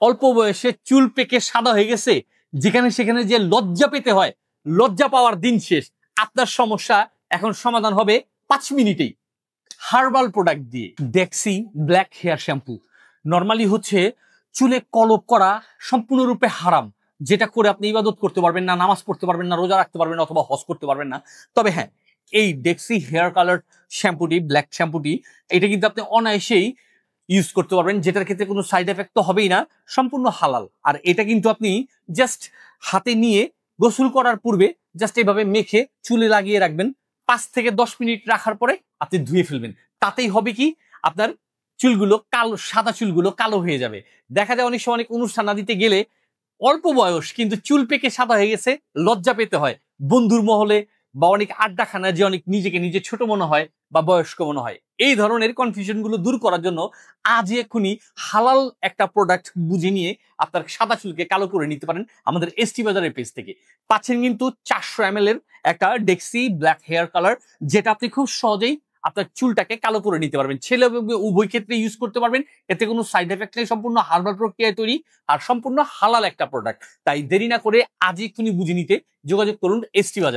অল্প বয়সে চুল পেকে সাদা হয়ে গেছে, যেখানে সেখানে যে লজ্জা পেতে হয়, লজ্জা পাওয়ার দিন শেষ। আপনার সমস্যা এখন সমাধান হবে 5 মিনিটেই হার্বাল প্রোডাক্ট দিয়ে। Dexe black hair shampoo normally হচ্ছে চুলে কলপ করা সম্পূর্ণরূপে হারাম, যেটা করে আপনি ইবাদত করতে পারবেন না, নামাজ পড়তে পারবেন না, রোজা রাখতে পারবেন না, অথবা হজ করতে পারবেন না। তবে হ্যাঁ, এই ডেক্সি হেয়ার কালার শ্যাম্পুটি, ব্ল্যাক শ্যাম্পুটি, এটা কিন্তু আপনি অনায়াসেই ইউজ করতে পারবেন, যেটার ক্ষেত্রে কোনো সাইড এফেক্ট তো হবেই না, সম্পূর্ণ হালাল। আর এটা কিন্তু আপনি জাস্ট হাতে নিয়ে গোসল করার পূর্বে জাস্ট এইভাবে মেখে চুলে লাগিয়ে রাখবেন। 5 থেকে 10 মিনিট রাখার পরে আপনি ধুয়ে ফেলবেন। তাতেই হবে কি, আপনার চুলগুলো কালো, সাদা চুলগুলো কালো হয়ে যাবে। দেখা যায় অনেক সময় অনেক অনুষ্ঠান দিতে গেলে অল্প বয়স কিন্তু চুল পেকে সাদা হয়ে গেছে, লজ্জা পেতে হয় বন্ধুর মহলে বা অনেক আড্ডাখানা, যে অনেক নিজেকে নিজে ছোট মনে হয় বা বয়স্ক মনে হয়। এই ধরনের কনফিউশন গুলো দূর করার জন্য আজই এক্ষুনি হালাল একটা প্রোডাক্ট বুঝে নিয়ে আপনার সাদা চুলকে কালো করে নিতে পারেন আমাদের এসটি বাজারের পেজ থেকে। পাচ্ছেন কিন্তু 400 ml এর একটা ডেক্সি ব্ল্যাক হেয়ার কালার, যেটা আপনি খুব সহজেই আপনার চুলটাকে কালো করে নিতে পারবেন। ছেলে উভয় ক্ষেত্রে ইউজ করতে পারবেন, এতে কোনো সাইড এফেক্ট নেই, সম্পূর্ণ হার্বাল প্রক্রিয়ায় তৈরি আর সম্পূর্ণ হালাল একটা প্রোডাক্ট। তাই দেরি না করে আজই এক্ষুনি বুঝে নিতে যোগাযোগ করুন এসটি বাজারে।